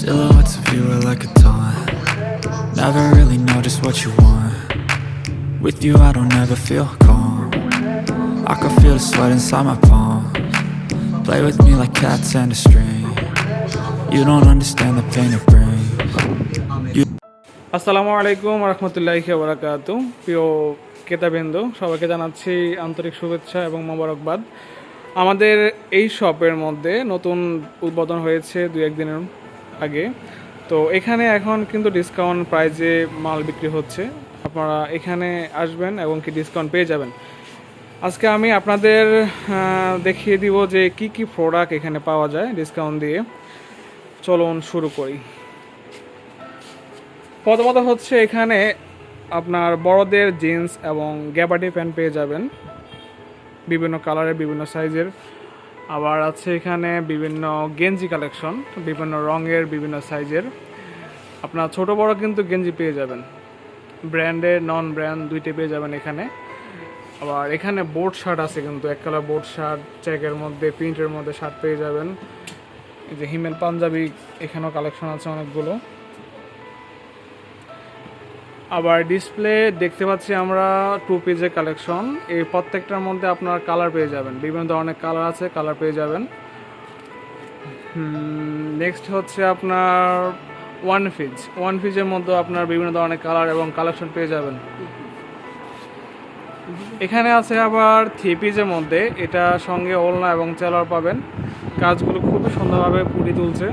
Silhouettes of you are like a taunt. Never really know just what you want. With you I don't ever feel calm. I can feel the sweat inside my palms. Play with me like cats and a string. You don't understand the pain it brings. আসসালামু আলাইকুম রহমতুল্লাহি ওয়া বারাকাতুহু। প্রিয় ক্রেতাবৃন্দ, সবাইকে জানাচ্ছি আন্তরিক শুভেচ্ছা এবং মোবারকবাদ। আমাদের এই শপের মধ্যে নতুন উদ্বোধন হয়েছে 2-1 দিনের আগে। তো এখানে এখন কিন্তু ডিসকাউন্ট প্রাইজে মাল বিক্রি হচ্ছে। আপনারা এখানে আসবেন এবং কি ডিসকাউন্ট পেয়ে যাবেন। আজকে আমি আপনাদের দেখিয়ে দিব যে কি কি প্রোডাক্ট এখানে পাওয়া যায় ডিসকাউন্ট দিয়ে। চলুন শুরু করি। প্রথমত হচ্ছে এখানে আপনার বড়দের জিন্স এবং গ্যাবার্ডি প্যান্ট পেয়ে যাবেন বিভিন্ন কালারের, বিভিন্ন সাইজের। আবার আছে এখানে বিভিন্ন গেঞ্জি কালেকশন, বিভিন্ন রঙের, বিভিন্ন সাইজের। আপনার ছোট বড় কিন্তু গেঞ্জি পেয়ে যাবেন, ব্র্যান্ডের নন ব্র্যান্ড দুইটাই পেয়ে যাবেন এখানে। আবার এখানে বোর্ড শার্ট আছে, কিন্তু এক কালার বোর্ড শার্ট, চেকের মধ্যে, প্রিন্টের মধ্যে শার্ট পেয়ে যাবেন। এই যে হিমেল পাঞ্জাবি, এখানেও কালেকশন আছে অনেকগুলো। আবার ডিসপ্লে দেখতে পাচ্ছি আমরা 2 পিসের কালেকশন। এই প্রত্যেকটার মধ্যে আপনার কালার পেয়ে যাবেন, বিভিন্ন ধরনের কালার আছে, কালার পেয়ে যাবেন। নেক্সট হচ্ছে আপনার ওয়ান পিসের মধ্যে আপনার বিভিন্ন ধরনের কালার এবং কালেকশন পেয়ে যাবেন। এখানে আছে আবার 3 পিসের মধ্যে, এটা সঙ্গে ওড়না এবং চেলার পাবেন। কাজগুলো খুবই সুন্দরভাবে ফুটিয়ে তুলছে।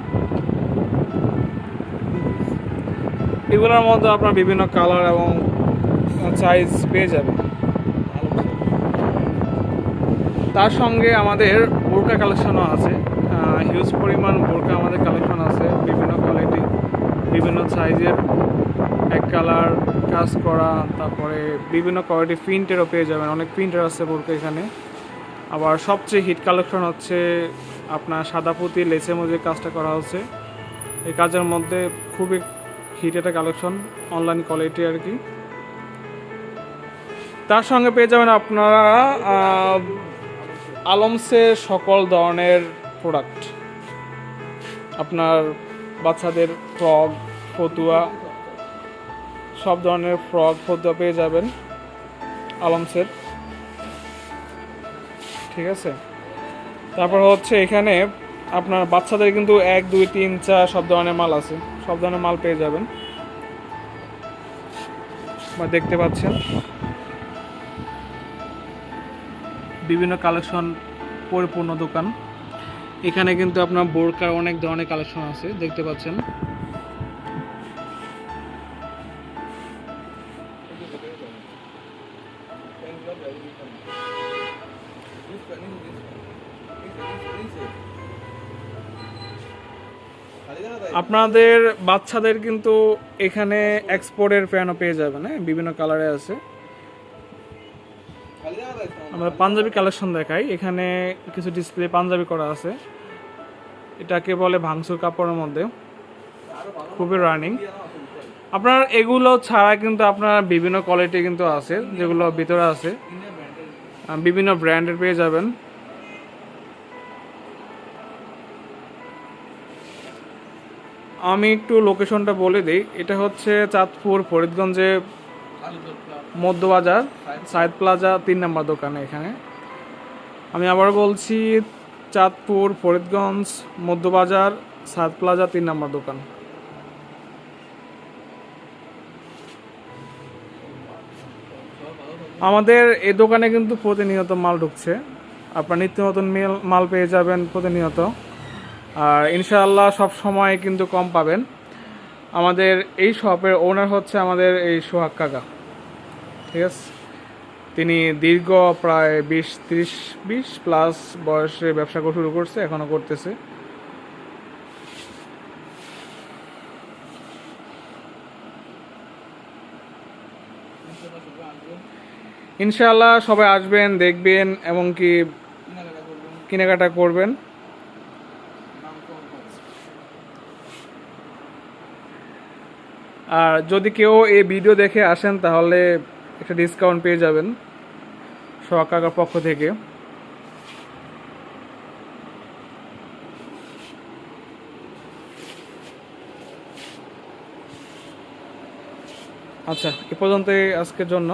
এগুলোর মধ্যে আপনার বিভিন্ন কালার এবং সাইজ পেয়ে যাবেন। তার সঙ্গে আমাদের বোরকা কালেকশনও আছে, হিউজ পরিমাণ বোরকা আমাদের কালেকশন আছে, বিভিন্ন কোয়ালিটি, বিভিন্ন সাইজের, এক কালার কাজ করা, তারপরে বিভিন্ন কোয়ালিটি প্রিন্টেরও পেয়ে যাবেন। অনেক প্রিন্টার আছে বোরকা এখানে। আবার সবচেয়ে হিট কালেকশন হচ্ছে আপনার সাদা পুঁতি লেচে মধ্যে কাজটা করা হচ্ছে। এই কাজের মধ্যে খুবই হিট একটা কালেকশন, অনলাইন কোয়ালিটি আর কি। তার সঙ্গে পেয়ে যাবেন আপনারা আলমসের সকল ধরনের প্রোডাক্ট। আপনার বাচ্চাদের ফ্রক, ফতুয়া, সব ধরনের ফ্রক, ফতুয়া পেয়ে যাবেন আলমসের। ঠিক আছে। তারপর হচ্ছে এখানে আপনার বাচ্চাদের কিন্তু 1, 2, 3, 4 সব ধরনের মাল আছে, সব ধরনের মাল পেয়ে যাবেন। দেখতে পাচ্ছেন বিভিন্ন কালেকশন পরিপূর্ণ দোকান। এখানে কিন্তু আপনার বোরকার অনেক ধরনের কালেকশন আছে, দেখতে পাচ্ছেন। আপনাদের বাচ্চাদের কিন্তু এখানে এক্সপোর্টের প্যান্টও পেয়ে যাবেন, বিভিন্ন কালারে আছে। আমরা পাঞ্জাবি কালেকশন দেখাই। এখানে কিছু ডিসপ্লে পাঞ্জাবি করা আছে, এটাকে বলে ভাঙচুর কাপড়ের মধ্যে, খুবই রানিং। আপনার এগুলো ছাড়া কিন্তু আপনার বিভিন্ন কোয়ালিটি কিন্তু আছে, যেগুলো ভিতরে আছে, বিভিন্ন ব্র্যান্ডের পেয়ে যাবেন। আমি একটু লোকেশনটা বলে দিই। এটা হচ্ছে চাঁদপুর ফরিদগঞ্জে মধ্যবাজার সাইদ প্লাজা 3 নম্বর দোকানে এখানে। আমি আবার বলছি, চাঁদপুর ফরিদগঞ্জ মধ্যবাজার সাইদ প্লাজা 3 নম্বর দোকান। আমাদের এই দোকানে কিন্তু প্রতিনিয়ত মাল ঢুকছে, আপনার নিত্য নতুন মাল পেয়ে যাবেন প্রতিনিয়ত। আর ইনশাআল্লাহ সব সময় কিন্তু কম পাবেন। আমাদের এই শপের ওনার হচ্ছে আমাদের এই সোহাগ কাকা। ঠিক আছে। তিনি দীর্ঘ প্রায় 20 প্লাস বয়সে ব্যবসা শুরু করছে, এখনও করতেছে। ইনশাআল্লাহ সবাই আসবেন, দেখবেন এবং কি কেনাকাটা করবেন। আর যদি কেউ এই ভিডিও দেখে আসেন তাহলে একটা ডিসকাউন্ট পেয়ে যাবেন সোহাগ কাকার পক্ষ থেকে। আচ্ছা, এ পর্যন্তই আজকের জন্য।